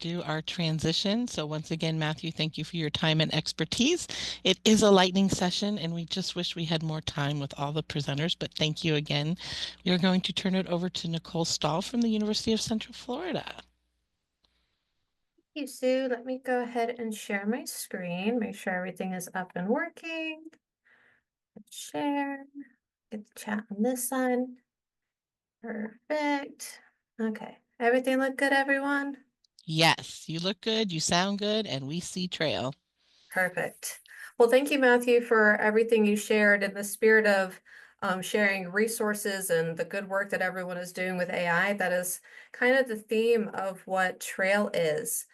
do our transition. So once again, Matthew, thank you for your time and expertise. It is a lightning session, and we just wish we had more time with all the presenters, but thank you again. We are going to turn it over to Nicole Stahl from the University of Central Florida. Thank you, Sue. Let me go ahead and share my screen, make sure everything is up and working. Share, get the chat on this side. Perfect. Okay, everything look good, everyone? Yes, you look good, you sound good, and we see TRAIIL. Perfect. Well, thank you, Matthew, for everything you shared in the spirit of sharing resources and the good work that everyone is doing with AI. That is kind of the theme of what TRAIIL is.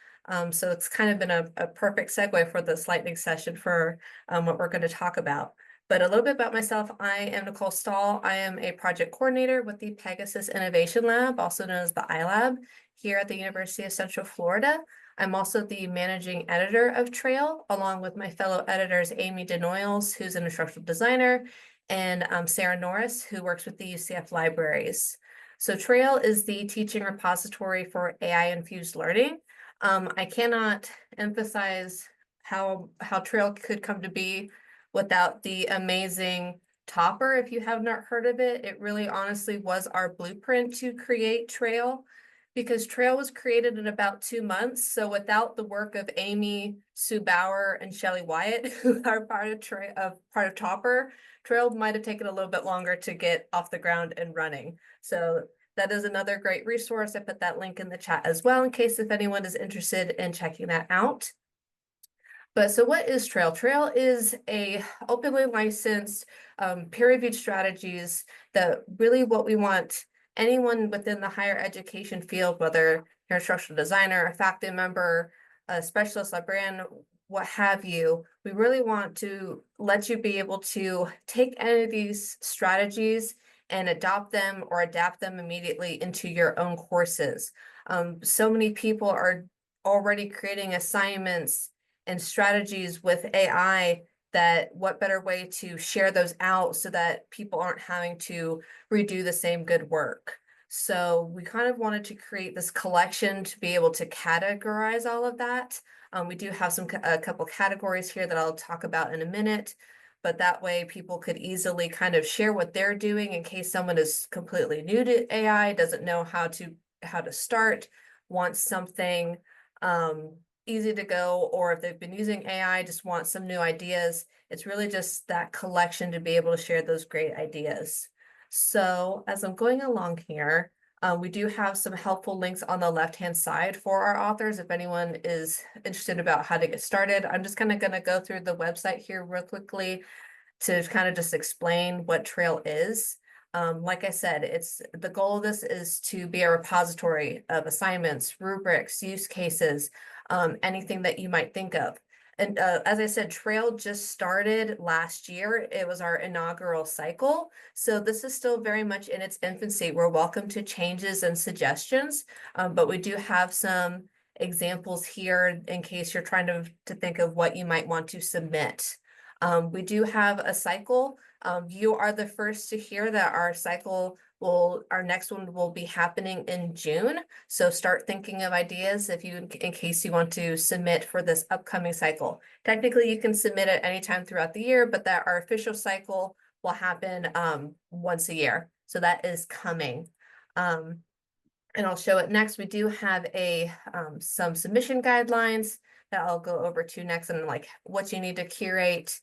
So it's kind of been a perfect segue for this lightning session for what we're going to talk about. But a little bit about myself, I am Nicole Stahl. I am a project coordinator with the Pegasus Innovation Lab, also known as the iLab, here at the University of Central Florida. I'm also the managing editor of TRAIIL, along with my fellow editors, Amy Denoyles, who's an instructional designer, and Sarah Norris, who works with the UCF libraries. So TRAIIL is the teaching repository for AI-infused learning. I cannot emphasize how TRAIIL could come to be without the amazing Topper. If you have not heard of it, it really honestly was our blueprint to create TRAIIL, because TRAIIL was created in about 2 months. So without the work of Amy, Sue Bauer, and Shelley Wyatt, who are part of Topper, TRAIIL might have taken a little bit longer to get off the ground and running. So that is another great resource. I put that link in the chat as well, in case if anyone is interested in checking that out. But so what is TRAIIL? TRAIIL is a openly licensed peer-reviewed strategies that really what we want anyone within the higher education field, whether you're an instructional designer, a faculty member, a specialist librarian, what have you, we really want to let you be able to take any of these strategies and adopt them or adapt them immediately into your own courses. So many people are already creating assignments and strategies with AI, that what better way to share those out so that people aren't having to redo the same good work. So we kind of wanted to create this collection to be able to categorize all of that. We do have a couple categories here that I'll talk about in a minute, but that way people could easily kind of share what they're doing in case someone is completely new to AI, doesn't know how to start, wants something easy to go, or if they've been using AI, just want some new ideas. It's really just that collection to be able to share those great ideas. So as I'm going along here, we do have some helpful links on the left-hand side for our authors if anyone is interested about how to get started. I'm just kind of going to go through the website here real quickly to kind of just explain what TRAIIL is. Like I said, the goal of this is to be a repository of assignments, rubrics, use cases, anything that you might think of. And as I said, TRAIIL just started last year. It was our inaugural cycle. So this is still very much in its infancy. We're welcome to changes and suggestions, but we do have some examples here in case you're trying to think of what you might want to submit. We do have a cycle. You are the first to hear that our next one will be happening in June. So start thinking of ideas in case you want to submit for this upcoming cycle. Technically, you can submit at any time throughout the year, but that our official cycle will happen once a year. So that is coming. And I'll show it next. We do have some submission guidelines that I'll go over to next, and like what you need to curate.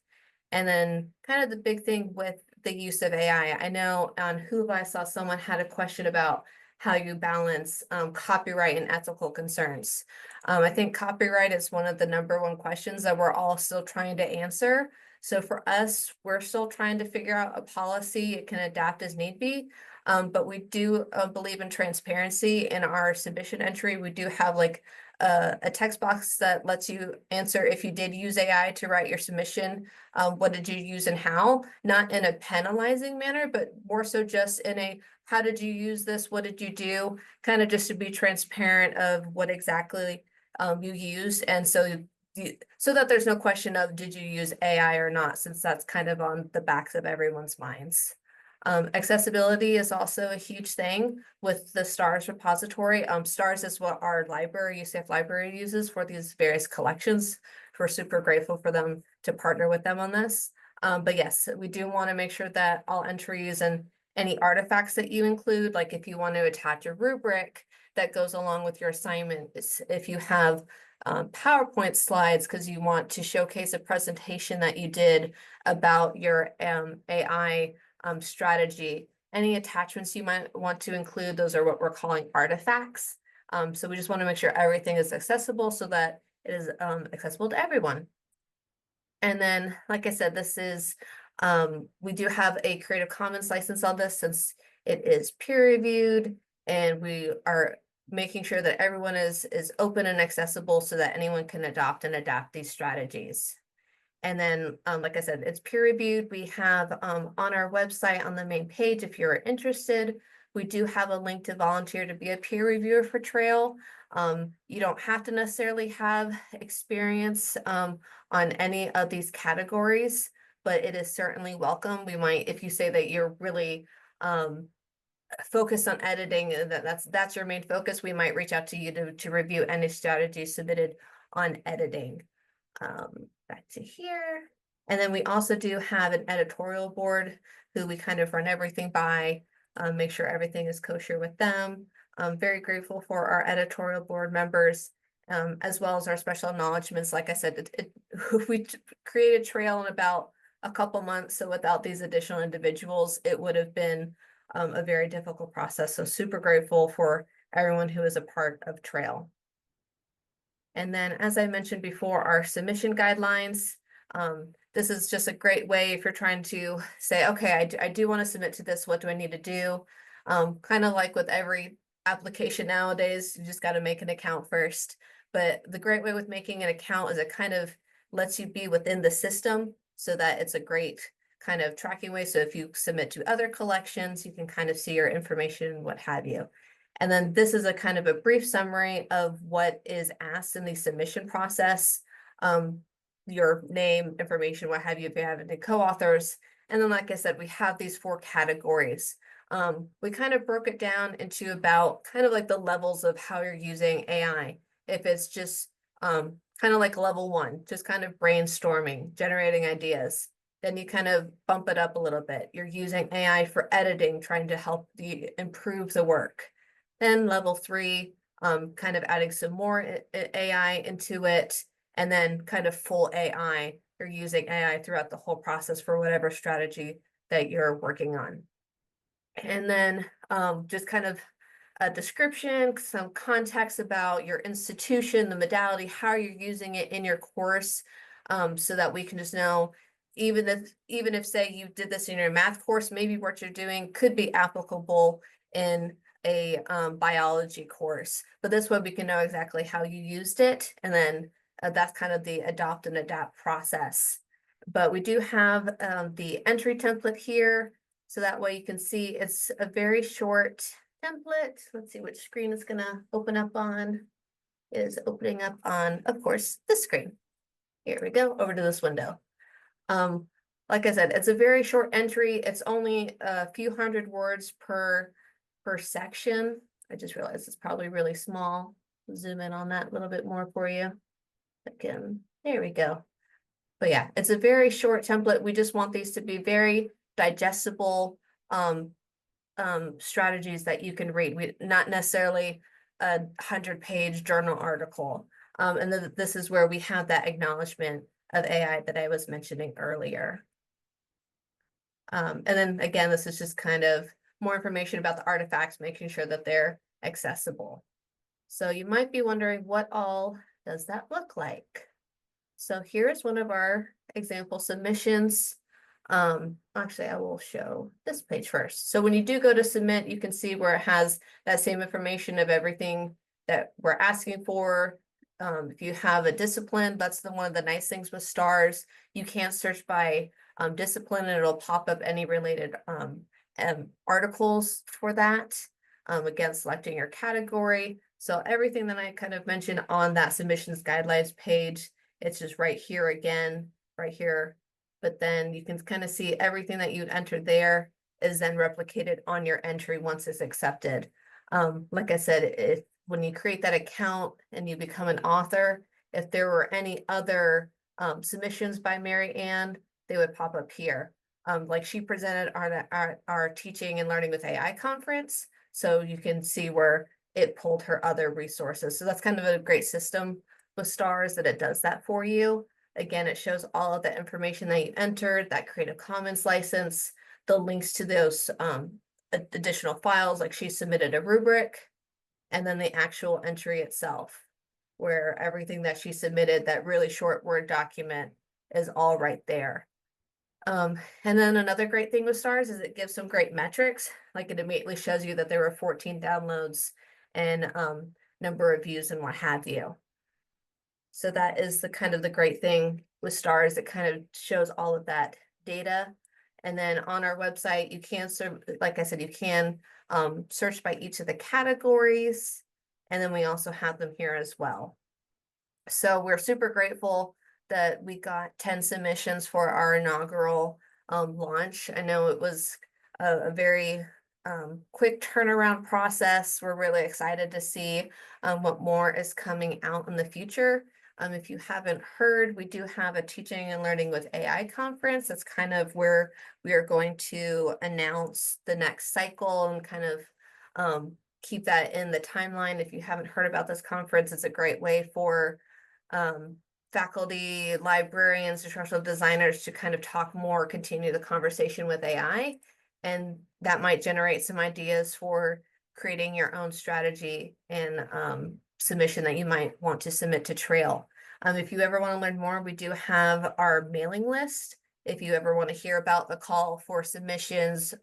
And then kind of the big thing with the use of AI. I know on Who I saw someone had a question about how you balance copyright and ethical concerns. I think copyright is one of the #1 questions that we're all still trying to answer. So for us, we're still trying to figure out a policy. It can adapt as need be. But we do believe in transparency in our submission entry. We do have like a text box that lets you answer if you did use AI to write your submission. What did you use and how? Not in a penalizing manner, but more so just in a how did you use this? What did you do? Kind of just to be transparent of what exactly you used. And so that there's no question of did you use AI or not, since that's kind of on the backs of everyone's minds. Accessibility is also a huge thing with the STARS repository. STARS is what our library, UCF library, uses for these various collections. We're super grateful for them to partner with them on this. But yes, we do want to make sure that all entries and any artifacts that you include, like if you want to attach a rubric that goes along with your assignment, if you have PowerPoint slides because you want to showcase a presentation that you did about your AI strategy. Any attachments you might want to include, those are what we're calling artifacts. So we just want to make sure everything is accessible so that it is accessible to everyone. And then, like I said, this is, we do have a Creative Commons license on this since it is peer reviewed, and we are making sure that everyone is open and accessible so that anyone can adopt and adapt these strategies. And then, like I said, it's peer reviewed. We have on our website on the main page, if you're interested, we do have a link to volunteer to be a peer reviewer for TRAIIL. You don't have to necessarily have experience on any of these categories, but it is certainly welcome. We might, if you say that you're really focused on editing, that's your main focus, we might reach out to you to review any strategy submitted on editing. Back to here. And then we also do have an editorial board who we kind of run everything by, make sure everything is kosher with them. I'm very grateful for our editorial board members, as well as our special acknowledgements. Like I said, we created TRAIIL in about a couple months, so without these additional individuals, it would have been a very difficult process. So super grateful for everyone who is a part of TRAIIL. And then, as I mentioned before, our submission guidelines. This is just a great way if you're trying to say, okay, I do want to submit to this. What do I need to do? Kind of like with every application nowadays, you just got to make an account first. But the great way with making an account is it kind of lets you be within the system so that it's a great kind of tracking way. So if you submit to other collections, you can kind of see your information, what have you. And then this is a kind of a brief summary of what is asked in the submission process. Your name, information, what have you, if you have any co-authors. And then, like I said, we have these 4 categories. We kind of broke it down into about kind of like the levels of how you're using AI. If it's just kind of like level 1, just kind of brainstorming, generating ideas. Then you kind of bump it up a little bit. You're using AI for editing, trying to help you improve the work. Then level 3, kind of adding some more AI into it, and then kind of full AI. You're using AI throughout the whole process for whatever strategy that you're working on. And then just kind of a description, some context about your institution, the modality, how you're using it in your course, so that we can just know, even if say you did this in your math course, maybe what you're doing could be applicable in a biology course. But this way we can know exactly how you used it, and then that's kind of the adopt and adapt process. But we do have the entry template here, so that way you can see it's a very short template. Let's see which screen it's gonna open up on. It is opening up on, of course, this screen. Here we go, over to this window. Like I said, it's a very short entry. It's only a few hundred words per section. I just realized it's probably really small. Zoom in on that a little bit more for you. Again, there we go. But yeah, it's a very short template. We just want these to be very digestible strategies that you can read. Not necessarily a 100-page journal article. And this is where we have that acknowledgement of AI that I was mentioning earlier. And then again, this is just kind of more information about the artifacts, making sure that they're accessible. So you might be wondering, what all does that look like? So here's one of our example submissions. Actually, I will show this page first. So when you do go to submit, you can see where it has that same information of everything that we're asking for. If you have a discipline, that's one of the nice things with STARS. You can't search by discipline, and it'll pop up any related articles for that. Again, selecting your category. So everything that I kind of mentioned on that submissions guidelines page, it's just right here again, right here. But then you can kind of see everything that you'd entered there is then replicated on your entry once it's accepted. Like I said, when you create that account and you become an author, if there were any other submissions by Mary Ann, they would pop up here. Like she presented our Teaching and Learning with AI conference, so you can see where it pulled her other resources. So that's kind of a great system with STARS that it does that for you. Again, it shows all of the information that you entered, that Creative Commons license, the links to those additional files, like she submitted a rubric, and then the actual entry itself, where everything that she submitted, that really short Word document, is all right there. And then another great thing with STARS is it gives some great metrics. Like it immediately shows you that there were 14 downloads and number of views and what have you. So that is the kind of the great thing with STARS. It kind of shows all of that data. And then on our website, you can like I said, you can search by each of the categories. And then we also have them here as well. So we're super grateful that we got 10 submissions for our inaugural launch. I know it was a very quick turnaround process. We're really excited to see what more is coming out in the future. If you haven't heard, we do have a Teaching and Learning with AI conference. That's kind of where we are going to announce the next cycle and kind of keep that in the timeline. If you haven't heard about this conference, it's a great way for faculty, librarians, instructional designers to kind of talk more, continue the conversation with AI. And that might generate some ideas for creating your own strategy and submission that you might want to submit to TRAIL. If you ever want to learn more, we do have our mailing list. If you ever want to hear about the call for submissions,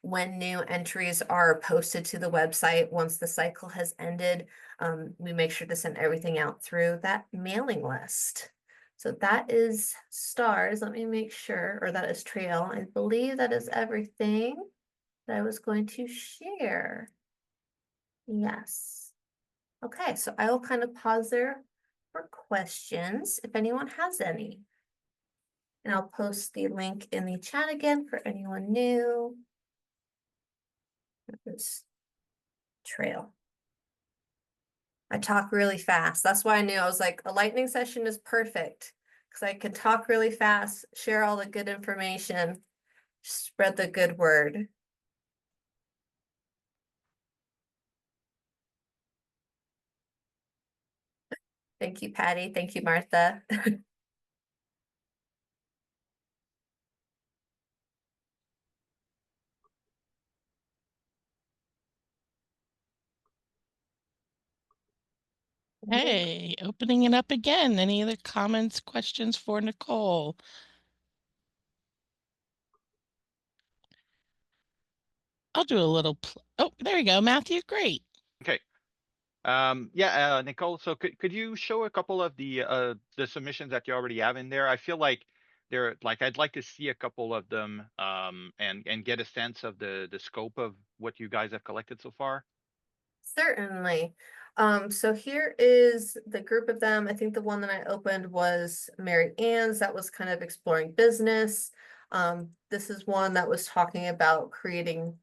when new entries are posted to the website once the cycle has ended, we make sure to send everything out through that mailing list. So that is STARS. Let me make sure, or that is TRAIL. I believe that is everything that I was going to share. Yes. Okay, so I will kind of pause there for questions if anyone has any. And I'll post the link in the chat again for anyone new. This TRAIL. I talk really fast. That's why I knew I was like, a lightning session is perfect because I can talk really fast, share all the good information, spread the good word. Thank you, Patty. Thank you, Martha. Hey, opening it up again. Any other comments, questions for Nicole? I'll do a little. Oh, there we go, Matthew. Great. Okay. Nicole, so could you show a couple of the submissions that you already have in there? I feel like I'd like to see a couple of them and get a sense of the scope of what you guys have collected so far. Certainly. So here is the group of them. I think the one that I opened was Mary Ann's. That was kind of exploring business. This is one that was talking about creating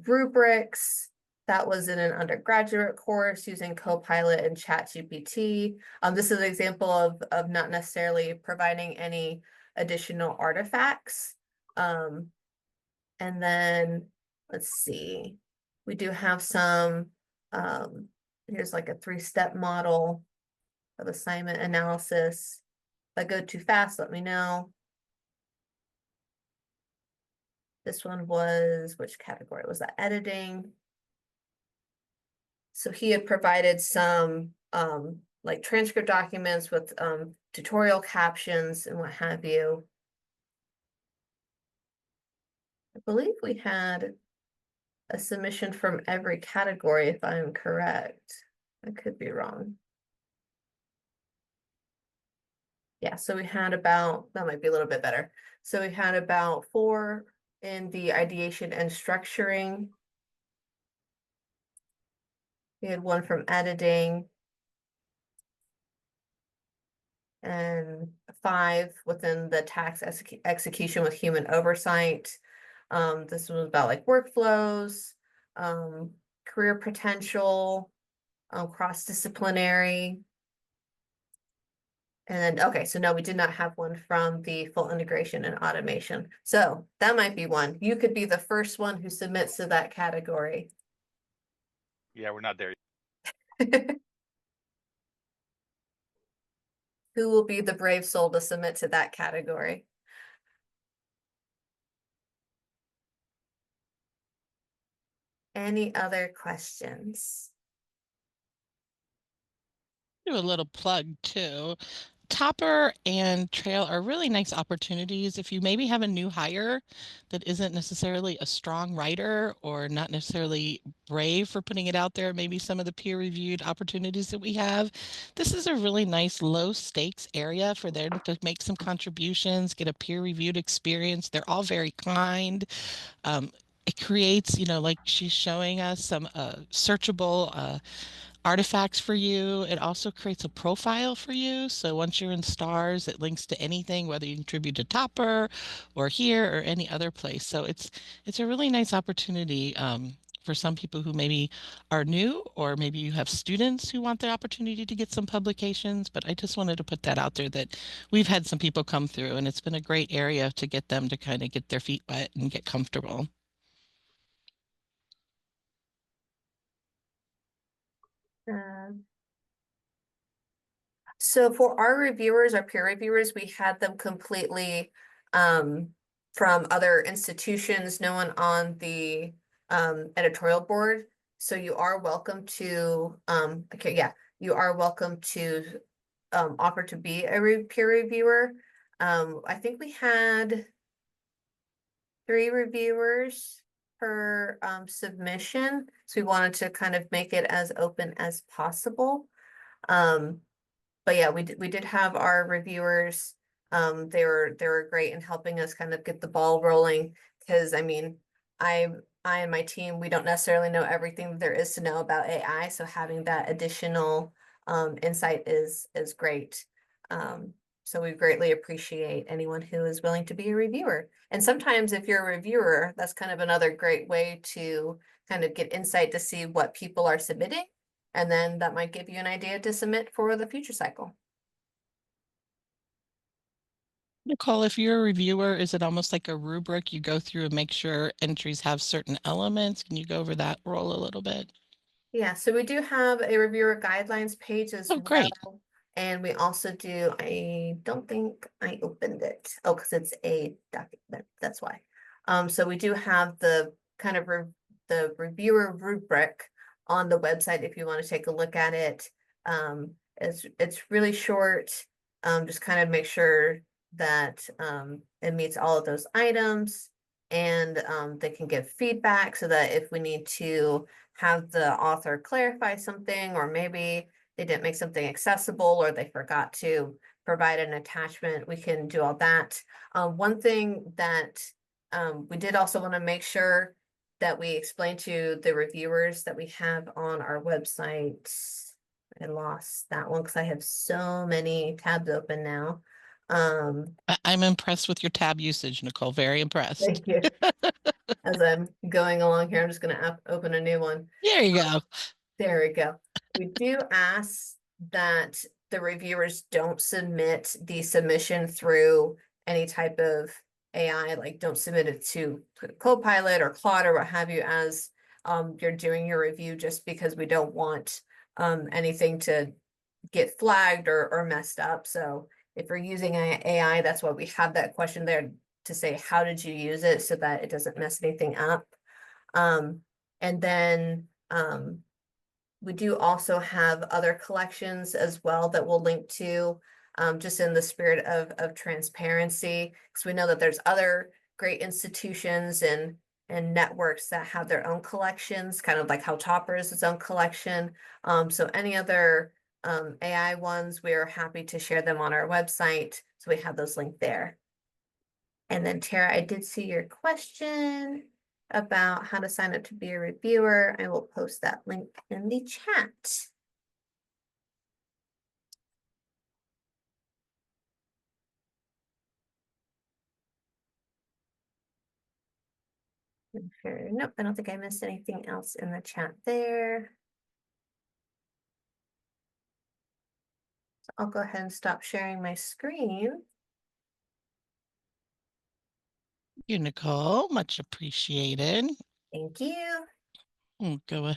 rubrics. That was in an undergraduate course using Copilot and ChatGPT. This is an example of not necessarily providing any additional artifacts. And then let's see, we do have some, here's like a 3-step model of assignment analysis. If I go too fast, let me know. This one was, which category was that? Editing. So he had provided some like transcript documents with tutorial captions and what have you. I believe we had a submission from every category, if I'm correct. I could be wrong. Yeah, so we had about, that might be a little bit better. So we had about 4 in the ideation and structuring. We had 1 from editing. And 5 within the tax execution with human oversight. This was about like workflows, career potential, cross-disciplinary. And then, okay, so no, we did not have one from the full integration and automation. So that might be one. You could be the first one who submits to that category. Yeah, we're not there. Who will be the brave soul to submit to that category? Any other questions? Do a little plug too. Topper and TRAIIL are really nice opportunities if you maybe have a new hire that isn't necessarily a strong writer or not necessarily brave for putting it out there, maybe some of the peer-reviewed opportunities that we have. This is a really nice low stakes area for them to make some contributions, get a peer-reviewed experience. They're all very kind. It creates, like she's showing us some searchable artifacts for you. It also creates a profile for you. So once you're in stars, it links to anything, whether you contribute to Topper or here or any other place. So it's a really nice opportunity for some people who maybe are new, or maybe you have students who want the opportunity to get some publications. But I just wanted to put that out there that we've had some people come through, and it's been a great area to get them to kind of get their feet wet and get comfortable. Um, So for our reviewers, our peer reviewers, we had them completely from other institutions, no one on the editorial board. So you are welcome to okay, yeah, you are welcome to offer to be a peer reviewer. I think we had 3 reviewers per submission, so we wanted to kind of make it as open as possible. Um, but yeah, we did have our reviewers. They were great in helping us kind of get the ball rolling. Because I mean, I and my team, we don't necessarily know everything there is to know about AI. So having that additional insight is great. So we greatly appreciate anyone who is willing to be a reviewer. And sometimes if you're a reviewer, that's kind of another great way to kind of get insight to see what people are submitting. And then that might give you an idea to submit for the future cycle. Nicole, if you're a reviewer, is it almost like a rubric you go through and make sure entries have certain elements? Can you go over that role a little bit? Yeah, so we do have a reviewer guidelines page as Oh, great. well. And we also do, I don't think I opened it. Oh, because it's a document, that's why. So we do have the kind of the reviewer rubric on the website if you want to take a look at it. It's really short. Just kind of make sure that it meets all of those items, and they can give feedback so that if we need to have the author clarify something, or maybe they didn't make something accessible, or they forgot to provide an attachment, we can do all that. One thing that we did also want to make sure that we explain to the reviewers that we have on our website. I lost that one because I have so many tabs open now. I'm impressed with your tab usage, Nicole. Very impressed. Thank you. As I'm going along here, I'm just going to open a new one. There you go. There we go. We do ask that the reviewers don't submit the submission through any type of AI, like don't submit it to Copilot or Claude or what have you as you're doing your review, just because we don't want anything to get flagged or messed up. So if you're using AI, that's why we have that question there to say, how did you use it, so that it doesn't mess anything up. And then we do also have other collections as well that we'll link to, just in the spirit of transparency, because we know that there's other great institutions and networks that have their own collections, kind of like how Topper is its own collection. So any other AI ones, we are happy to share them on our website. So we have those linked there. And then Tara, I did see your question about how to sign up to be a reviewer. I will post that link in the chat. Sure. Nope, I don't think I missed anything else in the chat there. So I'll go ahead and stop sharing my screen. Thank you, Nicole. Much appreciated. Thank you. Go ahead.